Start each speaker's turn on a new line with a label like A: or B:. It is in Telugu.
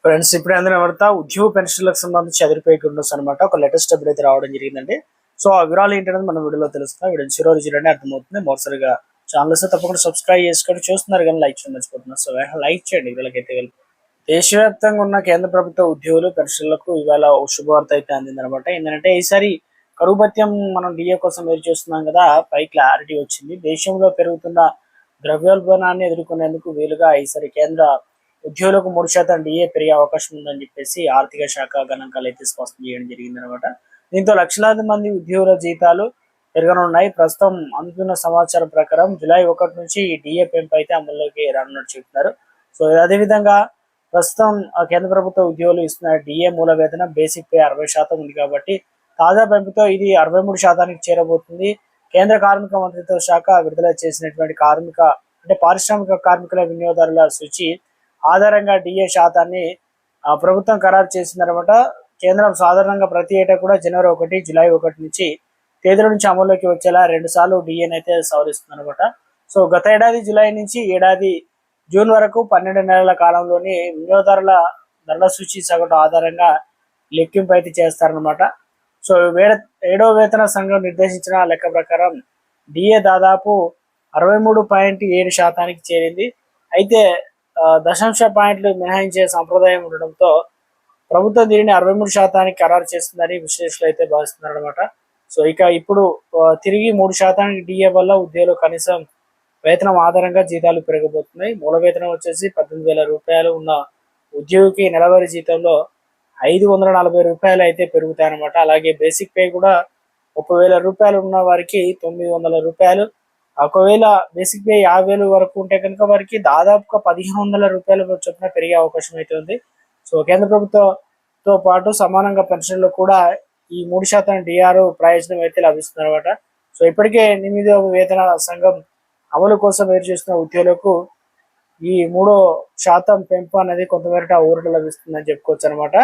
A: ఫ్రెండ్స్ ఇప్పుడు అందరూ ఎవరితా ఉద్యోగ పెన్షన్లకు సంబంధించి అదిరిపోయి గుడ్నెస్ అనమాట ఒక లేటెస్ట్ అప్డేట్ అయితే రావడం జరిగిందండి. సో ఆ వివరాలు ఏంటనేది మనం వీడియోలో తెలుసుకుందాం. వీడియో చివరి రోజు చూడండి, అర్థమవుతుంది. మొదటిసారిగా ఛానల్స్ తప్పకుండా సబ్స్క్రైబ్ చేసుకొని చూస్తున్నారు కానీ లైక్ చేయడం మర్చిపోతున్నారు. సో లైక్ చేయండి వీళ్ళకైతే వెళ్ళి. దేశవ్యాప్తంగా ఉన్న కేంద్ర ప్రభుత్వ ఉద్యోగులు పెన్షన్లకు ఇవాళ ఓ శుభవార్త అయితే అందిందనమాట. ఏంటంటే ఈసారి కరువు భత్యం మనం డిఏ కోసం ఎదురు చూస్తున్నాం కదా, పై క్లారిటీ వచ్చింది. దేశంలో పెరుగుతున్న ద్రవ్యోల్బణాన్ని ఎదుర్కొనేందుకు వీలుగా ఈసారి కేంద్ర ఉద్యోగులకు 3% డిఏ పెరిగే అవకాశం ఉందని చెప్పేసి ఆర్థిక శాఖ గణాంకాలు అయితే స్పష్టం చేయడం జరిగింది అనమాట. దీంతో లక్షలాది మంది ఉద్యోగుల జీతాలు పెరగనున్నాయి. ప్రస్తుతం అందుతున్న సమాచారం ప్రకారం జూలై 1 నుంచి ఈ డిఏ పెంపు అయితే అమల్లోకి రానున్నట్టు చెబుతున్నారు. సో అదేవిధంగా ప్రస్తుతం కేంద్ర ప్రభుత్వ ఉద్యోగులు ఇస్తున్న డిఏ మూల వేతనం బేసిక్ పే 60% ఉంది కాబట్టి తాజా పెంపుతో ఇది 63%కి చేరబోతుంది. కేంద్ర కార్మిక మంత్రిత్వ శాఖ విడుదల చేసినటువంటి పారిశ్రామిక కార్మికుల వినియోగదారుల సూచి ఆధారంగా డిఏ శాతాన్ని ప్రభుత్వం ఖరారు చేసిందనమాట. కేంద్రం సాధారణంగా ప్రతి ఏటా కూడా జనవరి 1, జూలై 1 నుంచి తేదీల నుంచి అమల్లోకి వచ్చేలా 2 సార్లు డిఏని అయితే సవరిస్తుంది అనమాట. సో గత ఏడాది జూలై నుంచి ఏడాది జూన్ వరకు 12 నెలల కాలంలోని వినియోగదారుల ధరల సూచి సగటు ఆధారంగా లెక్కింపు అయితే చేస్తారనమాట. సో ఏడవ వేతన సంఘం నిర్దేశించిన లెక్క ప్రకారం డిఏ దాదాపు 63.7% చేరింది. అయితే దశాంశ పాయింట్లు మినహాయించే సంప్రదాయం ఉండడంతో ప్రభుత్వం దీనిని 63% ఖరారు చేస్తుందని విశ్లేషకులు అయితే భావిస్తున్నారు అనమాట. సో ఇక ఇప్పుడు తిరిగి 3% డిఏ వల్ల ఉద్యోగులు కనీసం వేతనం ఆధారంగా జీతాలు పెరగబోతున్నాయి. మూల వేతనం వచ్చేసి 18,000 రూపాయలు ఉన్న ఉద్యోగికి నెలవారీ జీతంలో 540 రూపాయలు అయితే పెరుగుతాయన్నమాట. అలాగే బేసిక్ పే కూడా 30,000 రూపాయలు ఉన్న వారికి 900 రూపాయలు, ఒకవేళ బేసిక్ పే 50,000 వరకు ఉంటే కనుక వారికి దాదాపుగా 1,500 రూపాయల చొప్పున పెరిగే అవకాశం అయితే ఉంది. సో కేంద్ర ప్రభుత్వంతో పాటు సమానంగా పెన్షన్లు కూడా ఈ 3% డిఆర్ ప్రయోజనం అయితే లభిస్తుంది అనమాట. సో ఇప్పటికే 8వ వేతన సంఘం అమలు కోసం ఎదురు చూస్తున్న ఉద్యోగులకు ఈ 3% పెంపు అనేది కొంతమేర ఊరట లభిస్తుందని చెప్పుకోవచ్చు అనమాట.